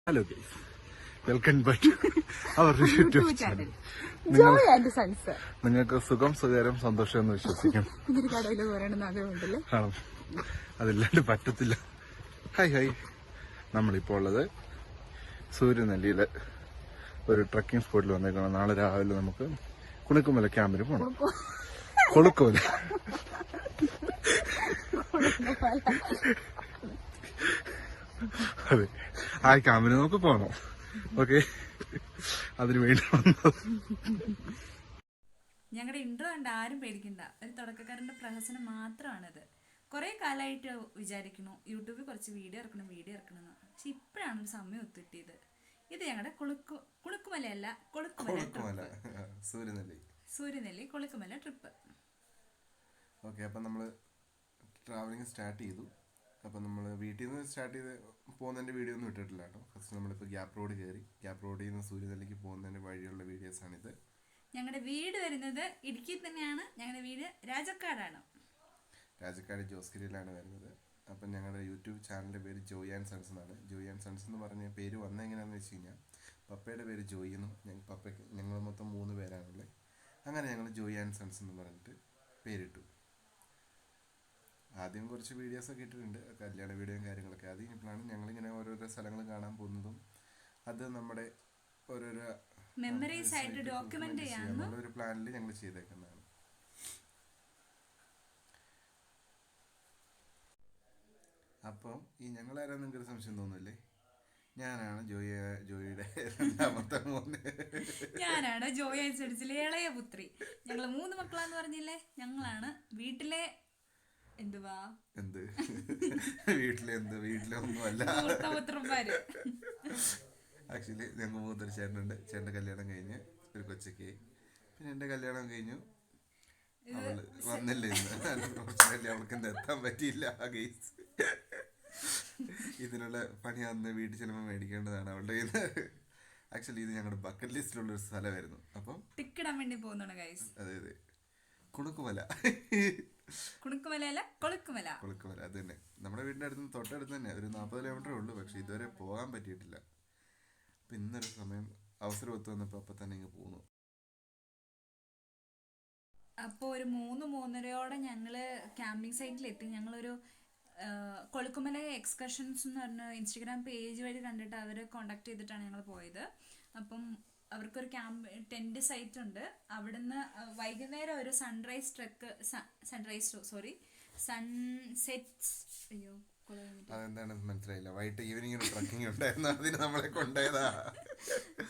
Hello guys, welcome back our YouTube channel. നിങ്ങൾക്ക് സുഖം, സുഖകരം, സന്തോഷം എന്ന് വിശ്വസിക്കാം. ആണോ? അതില്ലാണ്ട് പറ്റത്തില്ല. ഹായ്, നമ്മളിപ്പോൾ ഉള്ളത് സൂര്യനെല്ലിയിലെ ഒരു ട്രക്കിംഗ് സ്പോട്ടിൽ വന്നേക്കണം. നാളെ രാവിലെ നമുക്ക് കുണുക്കുമല ക്യാമ്പിന് പോകണം. കൊളുക്കുമല അതെ, ആ ക്യാമ്പിന് നമുക്ക് പോകണം. ഓക്കെ, അതിനു വേണ്ടി വന്നത്. ഞങ്ങളുടെ ഇൻട്രോ കണ്ട് ആരും പേടിക്കണ്ട, ഒരു തുടക്കക്കാരന്റെ പ്രഹസനം മാത്രമാണിത്. കുറെ കാലമായിട്ട് വിചാരിക്കുന്നു യൂട്യൂബിൽ കുറച്ച് വീഡിയോ ഇറക്കണം. പക്ഷെ ഇപ്പോഴാണ് ഒരു സമയം ഒത്തുകിട്ടിയത്. ഇത് ഞങ്ങളുടെ കുളുക്കുമലയല്ല, കൊളുക്കുമല സൂര്യനെല്ലി കൊളുക്കുമല ട്രിപ്പ്. ഓക്കെ, അപ്പം നമ്മൾ ട്രാവലിംഗ് സ്റ്റാർട്ട് ചെയ്തു. അപ്പം നമ്മൾ വീട്ടിൽ നിന്ന് സ്റ്റാർട്ട് ചെയ്ത് പോകുന്നതിൻ്റെ വീഡിയോ ഒന്നും ഇട്ടിട്ടില്ല കേട്ടോ. ഫസ്റ്റ് നമ്മളിപ്പോൾ ഗ്യാപ്പ് റോഡ് കയറി, ഗ്യാപ്പ് റോഡിൽ നിന്ന് സൂര്യനെല്ലിക്ക് പോകുന്നതിൻ്റെ വഴിയുള്ള വീഡിയോസാണിത്. ഞങ്ങളുടെ വീട് വരുന്നത് ഇടുക്കിയിൽ തന്നെയാണ്. ഞങ്ങളുടെ വീട് രാജക്കാട് ജോസ്ഗിരിയിലാണ് വരുന്നത്. അപ്പം ഞങ്ങളുടെ യൂട്യൂബ് ചാനലിൻ്റെ പേര് ജോയ് ആൻഡ് സൺസ് എന്നാണ്. ജോയ് ആൻഡ് സൺസ് എന്ന് പറഞ്ഞ പേര് വന്നെങ്ങനെയാണെന്ന് വെച്ച് കഴിഞ്ഞാൽ, പപ്പയുടെ പേര് ജോയ് എന്നും ഞങ്ങൾ മൊത്തം 3 പേരാണുള്ളത്. അങ്ങനെ ഞങ്ങൾ ജോയ് ആൻഡ് സൺസ് എന്ന് പറഞ്ഞിട്ട് പേരിട്ടു. ആദ്യം കുറച്ച് വീഡിയോസൊക്കെ ഇട്ടിട്ടുണ്ട്, കല്യാണ വീഡിയോയും കാര്യങ്ങളൊക്കെ. അത് ഇപ്പോഴാണ് ഞങ്ങളിങ്ങനെ ഓരോരോ സ്ഥലങ്ങൾ കാണാൻ പോകുന്നതും അത് നമ്മുടെ ഓരോരോ മെമ്മറീസ് ആയിട്ട് ഡോക്യുമെന്റ് ചെയ്യാനുള്ള ഒരു പ്ലാനിൽ ഞങ്ങൾ ചെയ്തേക്കുന്നതാണ്. അപ്പം ഈ ഞങ്ങളാരാ നിങ്ങൾക്കൊരു സംശയം തോന്നുന്നില്ലേ? ഞാനാണ് ജോയിയുടെ രണ്ടാമത്തെ മോന്. ഞാനാണ് ജോയ് അനുസരിച്ചിലെ ഇളയ പുത്രി. ഞങ്ങള് 3 മക്കളാന്ന് പറഞ്ഞില്ലേ, ഞങ്ങളാണ് വീട്ടിലെ വീട്ടിലൊന്നുമല്ല. ആക്ച്വലി ഞങ്ങൾ 3 ചേട്ടനുണ്ട്. ചേട്ടൻ്റെ കല്യാണം കഴിഞ്ഞ് ഒരു കൊച്ചൊക്കെ. പിന്നെ എൻ്റെ കല്യാണം കഴിഞ്ഞു. അവള് വന്നില്ല ഇന്ന്. അവൾക്ക് എത്താൻ പറ്റിയില്ല. ഗൈസ്, ഇതിനുള്ള പണി അന്ന് വീട്ടിൽ ചെല്ലുമ്പോൾ മേടിക്കേണ്ടതാണ് അവളുടെ കയ്യിൽ. ആക്ച്വലി ഇത് ഞങ്ങളുടെ ബക്കറ്റ് ലിസ്റ്റിലുള്ള ഒരു സ്ഥലമായിരുന്നു. അപ്പം ടിക്കിടാൻ വേണ്ടി പോകുന്നതാണ് ഗൈസ്. അതെ, കുണുക്കുമല അത് തന്നെ. നമ്മുടെ വീടിന്റെ അടുത്ത് തൊട്ടടുത്ത് തന്നെ, ഒരു 40 കിലോമീറ്ററേ ഉള്ളൂ. പക്ഷെ ഇതുവരെ പോകാൻ പറ്റിയിട്ടില്ല. അപ്പൊ ഇന്നൊരു സമയം അവസരം ഒത്തു വന്നപ്പോ അപ്പൊ തന്നെ ഇങ്ങ് പോന്നു. അപ്പോൾ ഒരു 3-3:30 ഞങ്ങള് ക്യാമ്പിംഗ് സൈറ്റിലെത്തി. ഞങ്ങളൊരു കൊളുക്കുമല എക്സ്കർഷൻസ് എന്ന് പറഞ്ഞ ഇൻസ്റ്റഗ്രാം പേജ് വഴി കണ്ടിട്ട് അവരെ കോണ്ടാക്ട് ചെയ്തിട്ടാണ് ഞങ്ങൾ പോയത്. അപ്പം അവർക്കൊരു ടെന്റ് സൈറ്റ് ഉണ്ട്. അവിടുന്ന് വൈകുന്നേരം ഒരു സൺസെറ്റ് അതെന്താണ് മനസ്സിലായില്ല. വൈകിട്ട് ഈവനിങ് ട്രക്കിംഗ് ഉണ്ടായിരുന്നു, അതിന് നമ്മളെ കൊണ്ടുപോയതാ.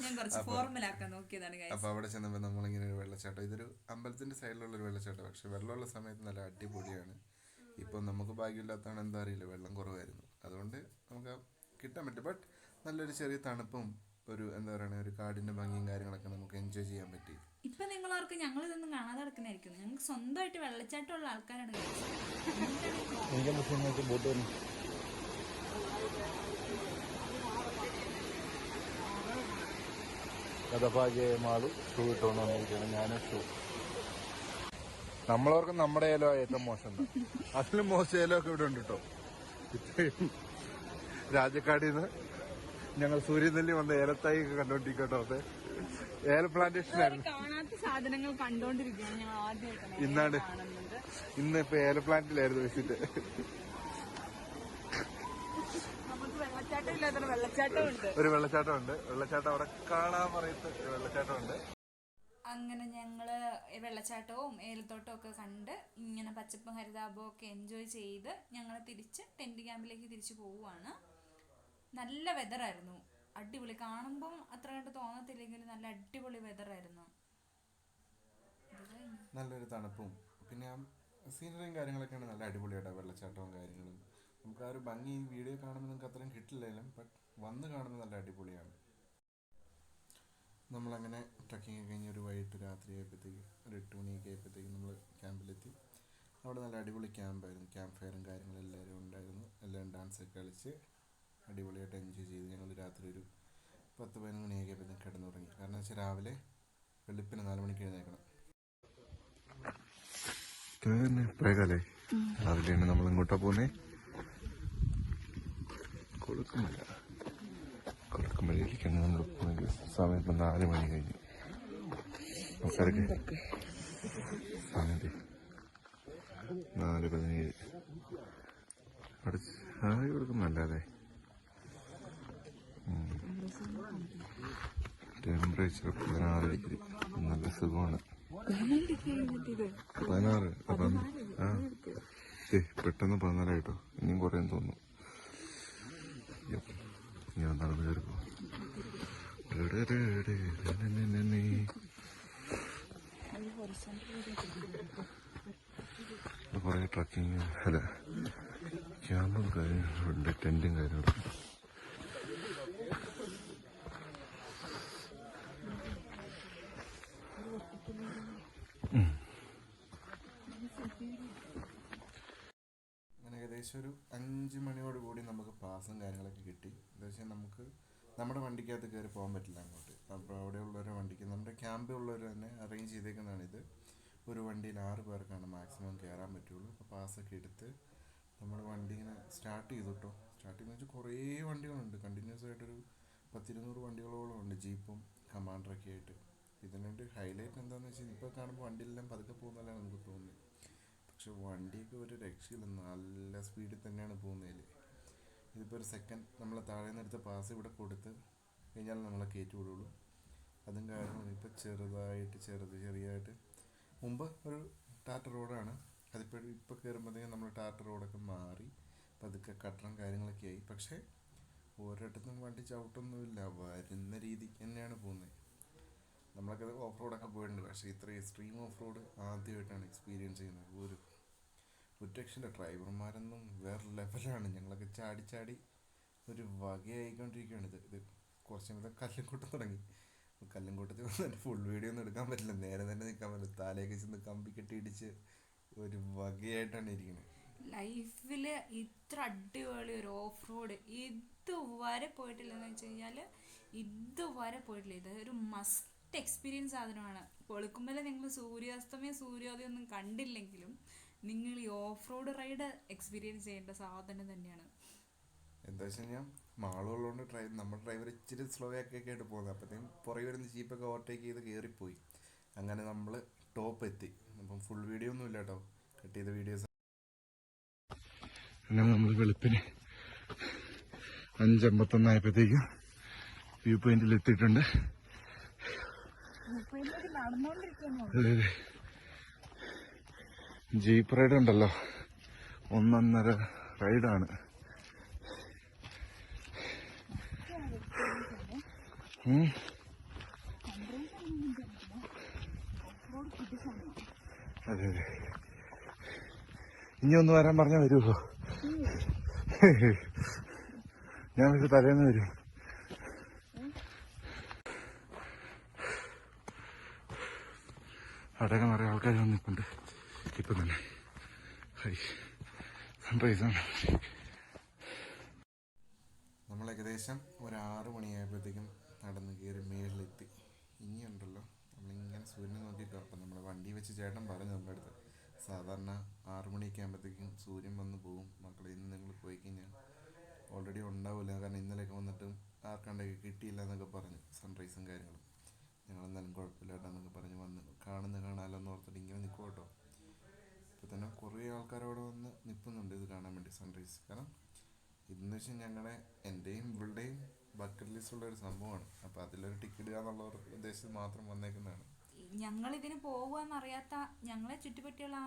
ഞാൻ കുറച്ച് ഫോർമലാക്കാൻ നോക്കിയതാണ്. അപ്പൊ അവിടെ ചെന്നപ്പോ നമ്മളിങ്ങനെ ഒരു വെള്ളച്ചാട്ടം, ഇതൊരു അമ്പലത്തിന്റെ സൈഡിലുള്ള ഒരു വെള്ളച്ചാട്ടം. പക്ഷെ വെള്ളമുള്ള സമയത്ത് നല്ല അടിപൊളിയാണ്. ഇപ്പൊ നമുക്ക് ഭാഗ്യമില്ലാത്തതാണ്, എന്താ അറിയില്ല, വെള്ളം കുറവായിരുന്നു. അതുകൊണ്ട് നമുക്ക് കിട്ടാൻ പറ്റും. ബട്ട് നല്ലൊരു ചെറിയ തണുപ്പും ഒരു എന്താ പറയുക, ഒരു കാടിന്റെ ഭംഗിയും കാര്യങ്ങളൊക്കെ നമുക്ക് എൻജോയ് ചെയ്യാൻ പറ്റി. ഇപ്പൊ നിങ്ങളവർക്ക് ഞങ്ങൾ ഇതൊന്നും കാണാതെ നടക്കുന്നതായിരിക്കും. ഞങ്ങൾക്ക് സ്വന്തമായിട്ട് വെള്ളച്ചാട്ടമുള്ള ആൾക്കാരാണ്. നമ്മളോർക്കും നമ്മുടെ ഏലോ ഏറ്റവും മോശം. അതിലും മോശം ഏലോ ഒക്കെ ഇവിടെ ഉണ്ട് കേട്ടോ. രാജക്കാടിൽ നിന്ന് ഞങ്ങൾ സൂര്യനെല്ലി വന്ന ഏലത്തായി കണ്ടോണ്ടിരിക്കട്ടോ. അതെ, ഏല പ്ലാന്റേഷൻ ആയിരുന്നു. സാധനങ്ങൾ കണ്ടോണ്ടിരിക്കുകയാണ് ഞങ്ങൾ ആദ്യമായിട്ടാണ്. ഇന്നിപ്പോ ഏല പ്ലാന്റിലായിരുന്നു വിസിറ്റ്. ഒരു വെള്ളച്ചാട്ടം ഉണ്ട്. വെള്ളച്ചാട്ടം അവിടെ കാണാൻ പറയത്ത് വെള്ളച്ചാട്ടം ഉണ്ട്. അങ്ങനെ ഞങ്ങള് വെള്ളച്ചാട്ടവും ഏലത്തോട്ടവും ഒക്കെ കണ്ട് ഇങ്ങനെ പച്ചപ്പും ഹരിതാപവും ഒക്കെ എൻജോയ് ചെയ്ത് ഞങ്ങൾ തിരിച്ച് ടെന്റ് ക്യാമ്പിലേക്ക് തിരിച്ചു പോവുകയാണ്. നല്ല വെതറായിരുന്നു, അടിപൊളി. കാണുമ്പം അത്ര കണ്ട് തോന്നത്തില്ലെങ്കിലും നല്ല അടിപൊളി വെതറായിരുന്നു. നല്ലൊരു തണുപ്പും പിന്നെ സീനറിയും കാര്യങ്ങളൊക്കെയാണ് നല്ല അടിപൊളിയായിട്ടാണ്. വെള്ളച്ചാട്ടവും കാര്യങ്ങളും നമുക്ക് ആ ഒരു ഭംഗി വീഡിയോ കാണുമ്പോൾ നമുക്ക് അത്രയും കിട്ടില്ലെങ്കിലും ബട്ട് വന്ന് കാണുമ്പോൾ നല്ല അടിപൊളിയാണ്. നമ്മളങ്ങനെ ട്രക്കിങ് കഴിഞ്ഞ് ഒരു വൈകിട്ട് രാത്രി ആയപ്പോഴത്തേക്ക് ഒരു 8 മണിയൊക്കെ ആയപ്പോഴത്തേക്ക് നമ്മൾ ക്യാമ്പിലെത്തി. അവിടെ നല്ല അടിപൊളി ക്യാമ്പായിരുന്നു. ക്യാമ്പ് ഫയറും കാര്യങ്ങളും എല്ലാവരും ഉണ്ടായിരുന്നു. എല്ലാം ഡാൻസൊക്കെ കളിച്ച് അടിപൊളിയായിട്ട് എൻജോയ് ചെയ്ത് ഞങ്ങൾ രാത്രി ഒരു 10-11 മണിയൊക്കെ ആയപ്പോഴത്തേക്ക് കിടന്നുറങ്ങി. കാരണം വെച്ചാൽ രാവിലെ വെളുപ്പിന് 4 മണിക്ക് എഴുന്നേക്കണം. രാവിലെയാണ് നമ്മൾ ഇങ്ങോട്ടാ പോകുന്നത്. കൊളുക്കുമല കഴിക്കാൻ നമ്മൾ പോയി. സമയം ഇപ്പം 4 മണി കഴിഞ്ഞു. ആൾക്കാരൊക്കെ സമയം 4:17. അവിടെ ചായ കൊടുക്കുന്നല്ലാതെ ടെമ്പറേച്ചർ 16 ഡിഗ്രി. നല്ല സുഖമാണ്. 16 ആ പെട്ടെന്ന് 14 ആയിട്ടോ. ഇനിയും കുറയാൻ തോന്നുന്നു. ഞാൻ നടന്നു കയറി പോകും. കുറേ ട്രക്കിങ് അല്ല ക്യാമ്പും കാര്യങ്ങളുണ്ട്, ടെന്റും കാര്യങ്ങളും. അങ്ങനെ ഏകദേശം ഒരു 5 മണിയോട് കൂടി നമുക്ക് പാസും കാര്യങ്ങളൊക്കെ കിട്ടി. എന്താ വെച്ചാൽ നമുക്ക് നമ്മുടെ വണ്ടിക്കകത്ത് കയറി പോകാൻ പറ്റില്ല അങ്ങോട്ട്. അപ്പോൾ അവിടെയുള്ളവരെ വണ്ടിക്ക് നമ്മുടെ ക്യാമ്പിലുള്ളവർ തന്നെ അറേഞ്ച് ചെയ്തേക്കുന്നതാണിത്. ഒരു വണ്ടിയിൽ 6 പേർക്കാണ് മാക്സിമം കയറാൻ പറ്റുള്ളൂ. അപ്പോൾ പാസ്സൊക്കെ എടുത്ത് നമ്മൾ വണ്ടി ഇങ്ങനെ സ്റ്റാർട്ട് ചെയ്തു കേട്ടോ. സ്റ്റാർട്ട് ചെയ്യുന്ന വെച്ചാൽ കുറേ വണ്ടികളുണ്ട്. കണ്ടിന്യൂസ് ആയിട്ടൊരു 10-200 വണ്ടികളോളം ഉണ്ട്, ജീപ്പും കമാൻഡറൊക്കെ ആയിട്ട്. ഇതിൻ്റെ ഹൈലൈറ്റ് എന്താണെന്ന് വെച്ചാൽ ഇപ്പോൾ കാണുമ്പോൾ വണ്ടിയെല്ലാം പതുക്കെ പോകുന്നതല്ല നമുക്ക് തോന്നുന്നത്. പക്ഷെ വണ്ടിയൊക്കെ ഒരു രക്ഷയില്ല, നല്ല സ്പീഡിൽ തന്നെയാണ് പോകുന്നതിൽ. ഇതിപ്പോൾ ഒരു സെക്കൻഡ് നമ്മൾ താഴെ നിന്നെടുത്ത പാസ് ഇവിടെ കൊടുത്ത് കഴിഞ്ഞാൽ നമ്മളെ കയറ്റി വിടുള്ളൂ. അതും കാര്യങ്ങളും ഇപ്പോൾ ചെറിയായിട്ട് മുമ്പ് ഒരു ടാറ്റ റോഡാണ്. ഇപ്പോൾ കയറുമ്പോഴത്തേക്കും നമ്മൾ ടാറ്റ റോഡൊക്കെ മാറി പതുക്കെ കട്ടറും കാര്യങ്ങളൊക്കെ ആയി. പക്ഷേ ഒരിടത്തും വണ്ടി ചവിട്ടൊന്നുമില്ല, വരുന്ന രീതിക്ക് തന്നെയാണ് പോകുന്നത്. നമ്മളൊക്കെ ഓഫ് റോഡൊക്കെ പോയിട്ടുണ്ട്, പക്ഷേ ഇത്ര എക്സ്ട്രീം ഓഫ് റോഡ് ആദ്യമായിട്ടാണ് എക്സ്പീരിയൻസ് ചെയ്യുന്നത്. ഒരു രക്ഷയില്ല. ഡ്രൈവർമാരൊന്നും വേറെ ലെവലാണ്. ഞങ്ങളൊക്കെ ചാടി ഒരു വകയായിക്കൊണ്ടിരിക്കുകയാണ്. ഇത് കുറച്ചും കൂടെ കല്ലുംകൂട്ടം തുടങ്ങി. കല്ലുംകൂട്ടത്തിൽ വന്നിട്ട് ഫുൾ വീഡിയോ ഒന്നും എടുക്കാൻ പറ്റില്ല, നേരെ തന്നെ നിൽക്കാൻ പറ്റില്ല. താലേക്ക് ചെന്ന് കമ്പി കെട്ടി ഇടിച്ച് ഒരു വകയായിട്ടാണ് ഇരിക്കുന്നത്. ലൈഫിൽ ഇത്ര അടിപൊളി ഒരു ഓഫ് റോഡ് ഇതുവരെ പോയിട്ടില്ലെന്ന് വെച്ച് കഴിഞ്ഞാൽ ഇതുവരെ പോയിട്ടില്ല. ഇത് ഒരു മസ്റ്റ് എക്സ്പീരിയൻസ് സാധനമാണ്. കൊളുക്കുമല നിങ്ങൾ സൂര്യോദയം ഒന്നും കണ്ടില്ലെങ്കിലും നിങ്ങൾ ഈ ഓഫ് റോഡ് റൈഡ് എക്സ്പീരിയൻസ് ചെയ്യേണ്ട സാധനം തന്നെയാണ്. എന്താ വെച്ച് കഴിഞ്ഞാൽ മാളുള്ളതുകൊണ്ട് നമ്മുടെ ഡ്രൈവർ ഇച്ചിരി സ്ലോ ആക്കിയൊക്കെ ആയിട്ട് പോകുന്നത്. അപ്പോഴത്തേക്കും പുറകെ വരുന്ന ജീപ്പൊക്കെ ഓവർടേക്ക് ചെയ്ത് കയറിപ്പോയി. അങ്ങനെ നമ്മൾ ടോപ്പ് എത്തി. അപ്പം ഫുൾ വീഡിയോ ഒന്നും ഇല്ല കേട്ടോ, കട്ട് ചെയ്ത വീഡിയോസ്. അങ്ങനെ നമ്മൾ വെളുപ്പിന് 5:51 ആയപ്പോഴത്തേക്കും വ്യൂ പോയിന്റിൽ എത്തിയിട്ടുണ്ട്. ജീപ്പ് റൈഡ് ഉണ്ടല്ലോ, ഒന്നൊന്നര റൈഡാണ്. അതെ ഇനി ഒന്ന് വരാൻ പറഞ്ഞാൽ വരുമോ? ഞാൻ ഇത് തലേന്ന് വരും. അവിടെയൊക്കെ നിറയെ ആൾക്കാർ വന്നിട്ടുണ്ട് ഇപ്പം തന്നെ. സൺറൈസാണ്. നമ്മൾ ഏകദേശം ഒരു 6 മണിയായപ്പോഴത്തേക്കും നടന്ന് കയറി മേളിലെത്തി. ഇനിയുണ്ടല്ലോ നമ്മളിങ്ങനെ സൂര്യനെ നോക്കിയിട്ടോ. അപ്പം നമ്മുടെ വണ്ടി വെച്ച് ചേട്ടൻ പറഞ്ഞു നമ്മുടെ അടുത്ത്, സാധാരണ 6 മണിയൊക്കെ ആകുമ്പോഴത്തേക്കും സൂര്യൻ വന്ന് പോകും മക്കളെ, ഇന്ന് നിങ്ങൾ പോയി കഴിഞ്ഞാൽ ഓൾറെഡി ഉണ്ടാവില്ല, കാരണം ഇന്നലെയൊക്കെ വന്നിട്ടും ആർക്കാണ്ടൊക്കെ കിട്ടിയില്ല എന്നൊക്കെ പറഞ്ഞു സൺറൈസും കാര്യങ്ങളും. ഞങ്ങളെന്നാലും കുഴപ്പമില്ലാട്ടെന്നൊക്കെ പറഞ്ഞ് വന്ന് കാണാമല്ലോ എന്ന് ഓർത്തിട്ട് ഇങ്ങനെ നിൽക്കും കേട്ടോ. ഇപ്പോൾ തന്നെ കുറേ ആൾക്കാരവിടെ വന്ന് നിൽക്കുന്നുണ്ട് ഇത് കാണാൻ വേണ്ടി, സൺറൈസ്. കാരണം ഇതെന്ന് വെച്ചാൽ എൻ്റെയും ഇവളുടെയും ബക്കറ്റ് ലിസ്റ്റുള്ള ഒരു സംഭവമാണ്. അപ്പോൾ അതിലൊരു ടിക്കറ്റ് ഇടുക എന്നുള്ള ഉദ്ദേശത്തിൽ മാത്രം വന്നേക്കുന്നതാണ്. ഞങ്ങളിതിന് പോകുകയെന്നറിയാത്ത ഞങ്ങളെ ചുറ്റുപറ്റിയുള്ള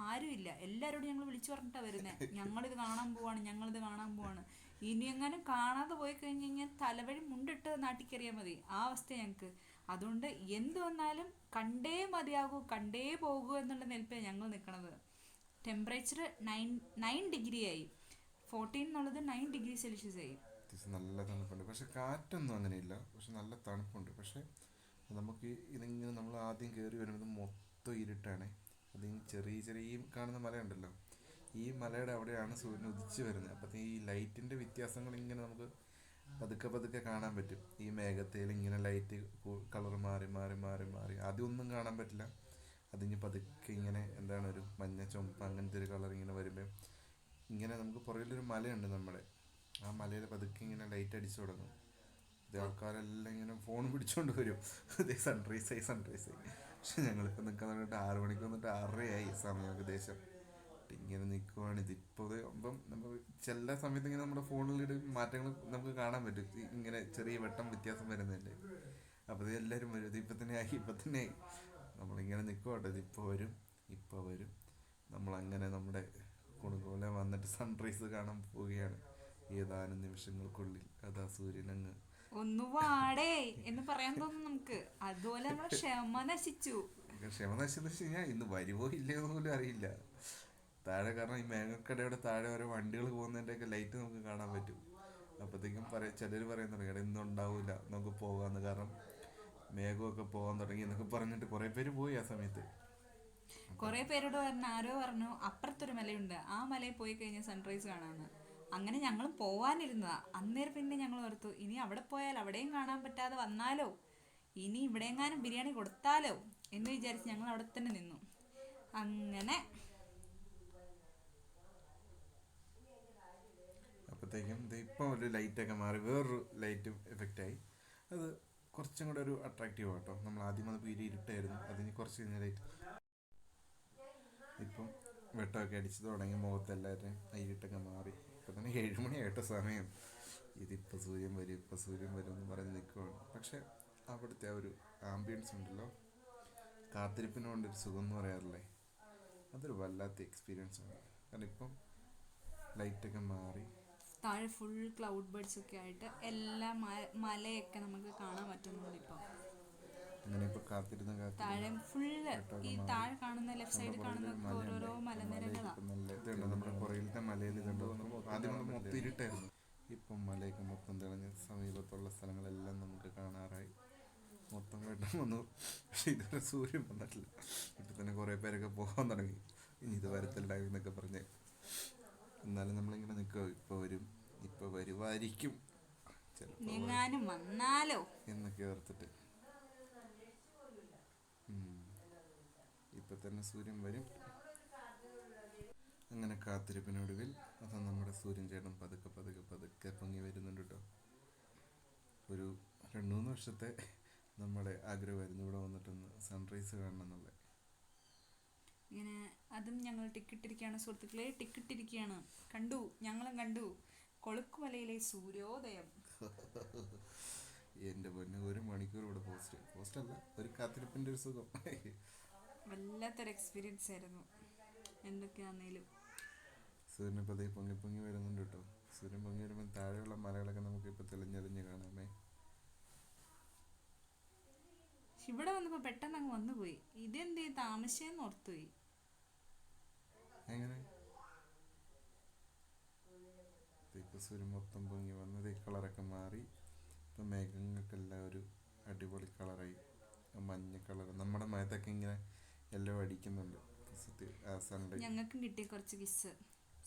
ആരുമില്ല. എല്ലാവരോടും ഞങ്ങൾ വിളിച്ചു പറഞ്ഞിട്ടാണ് വരുന്നത്, ഞങ്ങളിത് കാണാൻ പോവാണ്. ഇനി എങ്ങാനും കാണാതെ പോയി കഴിഞ്ഞ് കഴിഞ്ഞാൽ തലവഴി മുണ്ടിട്ട് നാട്ടിൽ കയറിയാൽ മതി, ആ അവസ്ഥ ഞങ്ങൾക്ക്. അതുകൊണ്ട് എന്ത് വന്നാലും കണ്ടേ മതിയാകൂ, കണ്ടേ പോകൂ എന്നുള്ള നിലപ്പിലാണ് ഞങ്ങൾ നിൽക്കണത്. ടെമ്പറേച്ചർ 9 ഡിഗ്രി ആയി. 14 എന്നുള്ളത് 9 ഡിഗ്രി സെൽഷ്യസ് ആയി. നല്ല തണുപ്പുണ്ട്, പക്ഷെ കാറ്റൊന്നും അങ്ങനെയില്ല. പക്ഷെ നല്ല തണുപ്പുണ്ട്. പക്ഷെ നമുക്ക് ഇതിങ്ങനെ നമ്മൾ ആദ്യം കയറി വരുന്നത് മൊത്തം ഇരുട്ടാണ്. അതിന് ചെറിയ കാണുന്ന മലയുണ്ടല്ലോ, ഈ മലയുടെ അവിടെയാണ് സൂര്യൻ ഉദിച്ച് വരുന്നത്. അപ്പോഴത്തേക്ക് ഈ ലൈറ്റിൻ്റെ വ്യത്യാസങ്ങൾ ഇങ്ങനെ നമുക്ക് പതുക്കെ കാണാൻ പറ്റും. ഈ മേഘത്തിൽ ഇങ്ങനെ ലൈറ്റ് കളർ മാറി ആദ്യമൊന്നും കാണാൻ പറ്റില്ല. അതിന് പതുക്കെ ഇങ്ങനെ ഒരു മഞ്ഞ ചുമപ്പ് അങ്ങനത്തെ ഒരു കളർ ഇങ്ങനെ വരുമ്പോൾ ഇങ്ങനെ നമുക്ക് പുറകിലൊരു മലയുണ്ട് നമ്മുടെ, ആ മലയിൽ പതുക്കെ ഇങ്ങനെ ലൈറ്റ് അടിച്ചു തുടങ്ങും. ഇത് ആൾക്കാരെല്ലാം ഇങ്ങനെ ഫോൺ പിടിച്ചോണ്ട് വരും, അതേ സൺറൈസായി സൺറൈസായി. പക്ഷെ ഞങ്ങളിപ്പോൾ നിൽക്കാൻ തുടങ്ങിയിട്ട് 6 മണിക്ക് വന്നിട്ട് 6:30 സമയം ഏകദേശം. ഇങ്ങനെ നിൽക്കുവാണ്. ഇതിപ്പോൾ ഇപ്പം നമ്മൾ ചില സമയത്ത് ഇങ്ങനെ നമ്മുടെ ഫോണിലൊരു മാറ്റങ്ങൾ നമുക്ക് കാണാൻ പറ്റും, ഇങ്ങനെ ചെറിയ വെട്ടം വ്യത്യാസം വരുന്നുണ്ട്. അപ്പോൾ ഇത് എല്ലാവരും വരും, ഇതിപ്പോൾ തന്നെ ആയി, ഇപ്പം തന്നെ ആയി. നമ്മളിങ്ങനെ നിൽക്കുവാട്ടോ, ഇതിപ്പോൾ വരും, ഇപ്പോൾ വരും. നമ്മളങ്ങനെ നമ്മുടെ കുണുകുമല വന്നിട്ട് സൺറൈസ് കാണാൻ പോവുകയാണ് ഏതാനും നിമിഷങ്ങൾക്കുള്ളിൽ. അതാ സൂര്യനങ്ങ് ഒന്ന് വാടേ എന്ന് പറയാൻ തോന്നും നമുക്ക്. അതുപോലെ നമ്മളെ ക്ഷമ നശിച്ചു. ക്ഷമ നശിച്ചെന്ന് വെച്ച് കഴിഞ്ഞാൽ ഇന്ന് വരുമോ ഇല്ലയോ എന്ന് പോലും അറിയില്ല താഴെ. കാരണം ഈ മേഘക്കടയുടെ താഴെ ഓരോ വണ്ടികൾ പോകുന്നതിൻ്റെയൊക്കെ ലൈറ്റ് നമുക്ക് കാണാൻ പറ്റും. അപ്പോഴത്തേക്കും ചിലർ പറയുന്നുണ്ട് ഇവിടെ ഇന്നും ഉണ്ടാവില്ല, നമുക്ക് പോകാമെന്ന്. കാരണം മേഘമൊക്കെ പോകാൻ തുടങ്ങി എന്നൊക്കെ പറഞ്ഞിട്ട് കുറേ പേര് പോയി ആ സമയത്ത്. കുറെ പേരോട് ആരോ പറഞ്ഞു അപ്പുറത്തൊരു മലയുണ്ട്, ആ മലയിൽ പോയി കഴിഞ്ഞാൽ സൺറൈസ് കാണാമെന്ന്. അങ്ങനെ ഞങ്ങൾ പോവാനിരുന്നതാ. അന്നേരം പിന്നെ ഞങ്ങൾ ഓർത്തു ഇനി അവിടെ പോയാൽ അവിടെയും കാണാൻ പറ്റാതെ വന്നാലോ, ഇനി ഇവിടെയെങ്ങാനും ബിരിയാണി കൊടുത്താലോ എന്ന് വിചാരിച്ച് ഞങ്ങൾ അവിടെ തന്നെ നിന്നു. അങ്ങനെ അപ്പോഴത്തേക്കും ഇപ്പം ഒരു ലൈറ്റൊക്കെ മാറി വേറൊരു ലൈറ്റ് എഫക്റ്റായി. അത് കുറച്ചും കൂടെ ഒരു അട്രാക്റ്റീവ് ആട്ടോ. നമ്മൾ ആദ്യം വന്നപ്പോൾ ഇരുട്ടായിരുന്നു, അതിന് കുറച്ച് കഴിഞ്ഞ ലൈറ്റ് ഇപ്പം വെട്ടമൊക്കെ അടിച്ച് തുടങ്ങി മുഖത്തെല്ലാവരും ഇരുട്ടൊക്കെ മാറി. ഇപ്പം തന്നെ 7 മണിയായിട്ട സമയം. ഇതിപ്പോൾ സൂര്യൻ വരും, ഇപ്പം സൂര്യൻ വരും എന്ന് പറഞ്ഞ് നിൽക്കുവാണ്. പക്ഷെ അവിടുത്തെ ആ ഒരു ആംബിയൻസ് ഉണ്ടല്ലോ, കാത്തിരിപ്പിന് കൊണ്ടൊരു സുഖം എന്ന് പറയാറില്ലേ, അതൊരു വല്ലാത്ത എക്സ്പീരിയൻസ് ആണ്. കാരണം ഇപ്പം ലൈറ്റൊക്കെ മാറി താഴെ ഫുൾ ക്ലൗഡ് ബേർഡ്സ് ഒക്കെ ആയിട്ട് എല്ലാ മലയൊക്കെ നമുക്ക് കാണാൻ പറ്റുന്നുണ്ട് ഇപ്പം. അങ്ങനെ ഇപ്പോൾ കാത്തിരുന്ന് താഴെ ഫുള്ള് ഈ താഴെ കാണുന്ന ലെഫ്റ്റ് സൈഡിൽ കാണുന്ന ഓരോരോ മലനിരകളാണ്. നല്ല ഇതുണ്ട് നമ്മുടെ പുറയിലത്തെ മലയിൽ ഇതുണ്ട്. ആദ്യം മൊത്തം ഇരുട്ടായിരുന്നു, ഇപ്പം മലയൊക്കെ മൊത്തം തെളിഞ്ഞ് സമീപത്തുള്ള സ്ഥലങ്ങളെല്ലാം നമുക്ക് കാണാറായി. മൊത്തം വെട്ടം വന്നു. പക്ഷെ ഇതുവരെ സൂര്യൻ വന്നിട്ടില്ല. ഇപ്പം തന്നെ കുറേ പേരൊക്കെ പോകാൻ തുടങ്ങി, ഇനി ഇത് വരത്തില്ലായി എന്നൊക്കെ പറഞ്ഞ്. എന്നാലും നമ്മളിങ്ങനെ നിൽക്കുക, ഇപ്പോൾ വരും, ഇപ്പോൾ വരുമായിരിക്കും, എങ്ങാനും വന്നാലോ എന്നൊക്കെ ഓർത്തിട്ട്. ഇപ്പം തന്നെ സൂര്യൻ വരും. അങ്ങനെ കാത്തിരിപ്പിനൊടുവിൽ അത് നമ്മുടെ സൂര്യൻ ചേട്ടൻ പതുക്കെ പതുക്കെ പതുക്കെ പൊങ്ങി വരുന്നുണ്ട് കേട്ടോ. ഒരു 2-3 വർഷത്തെ നമ്മുടെ ആഗ്രഹമായിരുന്നു ഇവിടെ വന്നിട്ടൊന്ന് സൺറൈസ് കാണണം എന്നുള്ളത്. ഇങ്ങനെ അതും ഞങ്ങൾ ടിക്കറ്റ് ഇരിക്കുകയാണ് സുഹൃത്തുക്കളെ, ടിക്കറ്റ് ഇരിക്കുകയാണ്. കണ്ടു, ഞങ്ങളും കണ്ടു കൊളുക്കുമലയിലെ സൂര്യോദയം. എൻ്റെ പൊന്നെ, 1 മണിക്കൂർ ഇവിടെ പോസ്റ്റല്ല, ഒരു കാത്തിരിപ്പിൻ്റെ ഒരു സുഖം. വല്ലാത്തൊരു എക്സ്പീരിയൻസ് ആയിരുന്നു എന്തൊക്കെയാണെങ്കിലും. സൂര്യൻ ഇപ്പോൾ പൊങ്ങി പൊങ്ങി വരുന്നുണ്ട് കേട്ടോ. സൂര്യൻ പൊങ്ങി വരുമ്പോൾ താഴെയുള്ള മലകളൊക്കെ നമുക്ക് ഇപ്പോൾ തെളിഞ്ഞെളിഞ്ഞ് കാണാമേ. ഇവിടെ വന്നപ്പോൾ പെട്ടെന്ന് അങ്ങ് വന്നുപോയി. ഇതെന്തേ താമസിച്ചെന്ന് ഓർത്തുപോയി. എങ്ങനെ ഇപ്പോൾ സൂര്യൻ മൊത്തം പൊങ്ങി വന്നത്, ഈ കളറൊക്കെ മാറി. ഇപ്പം മേഘങ്ങൾക്കെല്ലാം ഒരു അടിപൊളി കളറായി, മഞ്ഞ കളർ. നമ്മുടെ മയത്തൊക്കെ ഇങ്ങനെ എല്ലാം അടിക്കുന്നുണ്ട്. ഞങ്ങൾക്കും കിട്ടിയ കുറച്ച് കിസ്,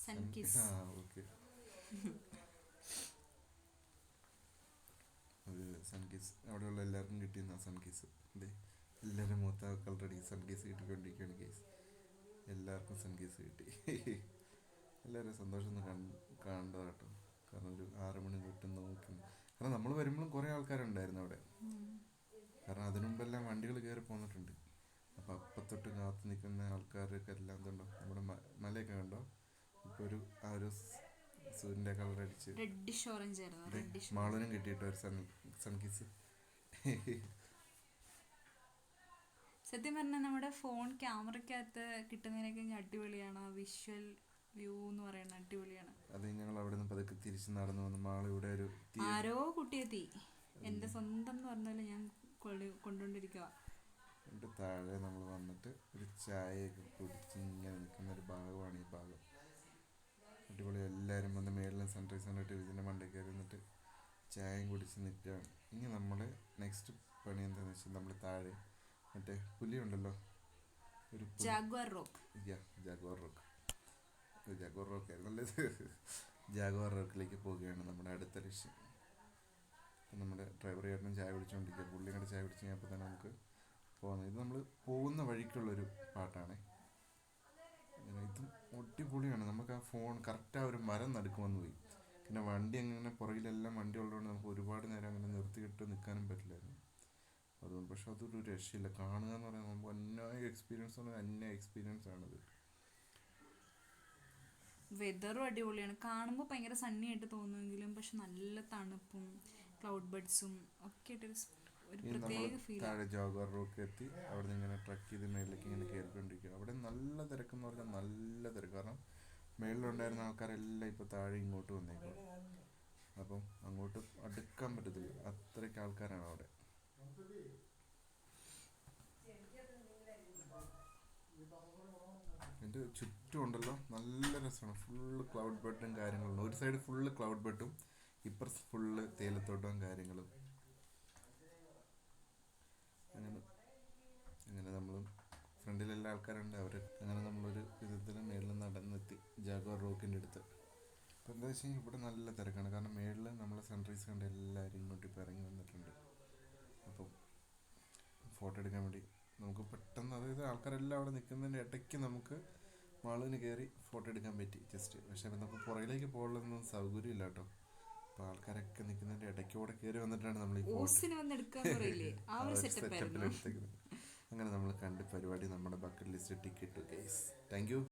സൺ കിസ്. ഓക്കെ, അത് സൺ കിസ് അവിടെയുള്ള എല്ലാവർക്കും കിട്ടിയെന്നാ സൺ കിസ്. അതെ, എല്ലാവരും മൊത്തം കളറടി സൺ കിസ് കിട്ടിക്കൊണ്ടിരിക്കുകയാണ് കേസ്. എല്ലാവർക്കും സൺ കിസ് കിട്ടി. എല്ലാവരും സന്തോഷം കാണേണ്ടതാട്ടോ. കാരണം ഒരു 6 മണി തൊട്ട് നോക്കുന്നു. കാരണം നമ്മൾ വരുമ്പോഴും കുറേ ആൾക്കാരുണ്ടായിരുന്നു അവിടെ. കാരണം അതിനുമുമ്പെല്ലാം വണ്ടികൾ കയറി പോന്നിട്ടുണ്ട്. അപ്പം അപ്പത്തൊട്ട് കാത്തു നിൽക്കുന്ന ആൾക്കാരൊക്കെ എല്ലാം എന്തുണ്ടോ, നമ്മുടെ മലയൊക്കെ കണ്ടോ, ഇപ്പോൾ ആ ഒരു സൂര്യൻ്റെ കളർ അടിച്ച് റെഡിഷ് ഓറഞ്ച് ആയിരുന്നു. മാളൂനും കിട്ടിയിട്ട് ഒരു സൺ കിസ്. സത്യം പറഞ്ഞാൽ നമ്മുടെ ഫോൺ ക്യാമറയ്ക്കകത്ത് കിട്ടുന്നതിനൊക്കെ അടിപൊളിയാണ്. വിഷ്വൽ വ്യൂ എന്ന് പറയുന്നത് അടിപൊളിയാണ്. അത് ഞങ്ങൾ അവിടെ നിന്ന് പതുക്കെ തിരിച്ച് നടന്നു വന്ന് മാളിവിടെ ഒരു ആരോ കുട്ടിയെ തീ എൻ്റെ സ്വന്തം എന്ന് പറഞ്ഞാൽ ഞാൻ കൊണ്ടുകൊണ്ടിരിക്കുക. എന്നിട്ട് താഴെ നമ്മൾ വന്നിട്ട് ഒരു ചായയൊക്കെ കുടിച്ച് ഇങ്ങനെ നിൽക്കുന്ന ഒരു ഭാഗമാണ് ഈ ഭാഗം. അടിപൊളി. എല്ലാവരും വന്ന് മേളിലും സൺറൈസ് കണ്ടിട്ട് ഇതിൻ്റെ മണ്ടയിൽ കയറി നിന്നിട്ട് ചായയും കുടിച്ച് നിൽക്കുകയാണ്. ഇനി നമ്മൾ നെക്സ്റ്റ് പണി എന്താണെന്ന് വെച്ചാൽ നമ്മൾ താഴെ മറ്റേ പുലിയുണ്ടല്ലോ, ഒരു ജാഗ്വാർ റോക്ക്. ജാഗ്വാർ റോക്ക് നല്ലത്. ജാഗ്വാർ റോക്കിലേക്ക് പോവുകയാണ് നമ്മുടെ അടുത്ത ലക്ഷ്യം. അപ്പം നമ്മുടെ ഡ്രൈവർ ചേട്ടനും ചായ കുടിച്ചുകൊണ്ടിരിക്കുക. പുള്ളി കൂടെ ചായ കുടിച്ച് കഴിഞ്ഞപ്പോൾ തന്നെ നമുക്ക് പോകുന്നത്. ഇത് നമ്മൾ പോകുന്ന വഴിക്കുള്ളൊരു പാട്ടാണ്. ഇതും അടിപൊളിയാണ്. നമുക്ക് ആ ഫോൺ കറക്റ്റ് ആ ഒരു മരം നടുക്ക് വന്നു പോയി. പിന്നെ വണ്ടി അങ്ങനെ പുറകിലെല്ലാം വണ്ടി ഉള്ളതുകൊണ്ട് നമുക്ക് ഒരുപാട് നേരം അങ്ങനെ നിർത്തിയിട്ട് നിൽക്കാനും പറ്റില്ലായിരുന്നു. അതുകൊണ്ട് പക്ഷെ അതൊരു രക്ഷയില്ല. കാണുക എന്ന് പറയുന്നത് നമുക്ക് അന്യായ എക്സ്പീരിയൻസ് എന്ന് പറഞ്ഞാൽ അന്യായ എക്സ്പീരിയൻസ് ആണത്. വെതറും അടിപൊളിയാണ്, കാണുമ്പോൾ ഭയങ്കര സണ്ണി ആയിട്ട് തോന്നുമെങ്കിലും പക്ഷെ നല്ല തണുപ്പും ക്ലൗഡ് ബഡ്സും ഒക്കെ ആയിട്ടൊരു ഒരു ഈ നമ്മൾ പ്രത്യേക ഫീൽ. താഴെ ജാഗ്വാർ റോക്ക് എത്തി അവിടെ നിന്ന് ഇങ്ങനെ ട്രക്ക് ചെയ്ത് മേളിലേക്ക് ഇങ്ങനെ കയറിക്കൊണ്ടിരിക്കുക. അവിടെ നല്ല തിരക്കെന്ന് പറഞ്ഞാൽ നല്ല തിരക്ക്. കാരണം മേളിലുണ്ടായിരുന്ന ആൾക്കാരെല്ലാം ഇപ്പോൾ താഴെ ഇങ്ങോട്ട് വന്നേക്കും. അപ്പം അങ്ങോട്ട് അടുക്കാൻ പറ്റത്തില്ല, അത്രയ്ക്ക് ആൾക്കാരാണ് അവിടെ. എൻ്റെ ചുറ്റും ഉണ്ടല്ലോ നല്ല രസമാണ്. ഫുള്ള് ക്ലൗഡ് ബെഡും കാര്യങ്ങളും. ഒരു സൈഡ് ഫുള്ള് ക്ലൗഡ് ബെഡും ഇപ്പുറത്ത് ഫുള്ള് തേയിലത്തോട്ടവും കാര്യങ്ങളും. അങ്ങനെ അങ്ങനെ നമ്മളും ഫ്രണ്ടിലെല്ലാം ആൾക്കാരുണ്ട്. അവർ അങ്ങനെ നമ്മളൊരു വിധത്തിൽ മേളിൽ നടന്നെത്തി ജാഗ്വാർ റോക്കിൻ്റെ അടുത്ത്. അപ്പോൾ എന്താ വെച്ച് കഴിഞ്ഞാൽ ഇവിടെ നല്ല തിരക്കാണ്. കാരണം മേളിൽ നമ്മളെ സൺറൈസ് കണ്ട് എല്ലാവരും ഇങ്ങോട്ട് ഇപ്പോൾ ഇറങ്ങി വന്നിട്ടുണ്ട്. അപ്പം ഫോട്ടോ എടുക്കാൻ വേണ്ടി നമുക്ക് പെട്ടെന്ന്, അതായത് ആൾക്കാരെല്ലാം അവിടെ നിൽക്കുന്നതിൻ്റെ ഇടയ്ക്ക് നമുക്ക് മാളിന് കയറി ഫോട്ടോ എടുക്കാൻ പറ്റി ജസ്റ്റ്. പക്ഷേ നമുക്ക് പുറകിലേക്ക് പോകാനുള്ളതൊന്നും സൗകര്യമില്ല കേട്ടോ. അപ്പോൾ ആൾക്കാരൊക്കെ നിൽക്കുന്നതിൻ്റെ ഇടയ്ക്കൂടെ കയറി വന്നിട്ടാണ് നമ്മൾ ഈ സെറ്റപ്പിൽ എടുത്തേക്കുന്നത്. അങ്ങനെ നമ്മൾ കണ്ട് പരിപാടി നമ്മുടെ bucket list ticket guys. Thank you.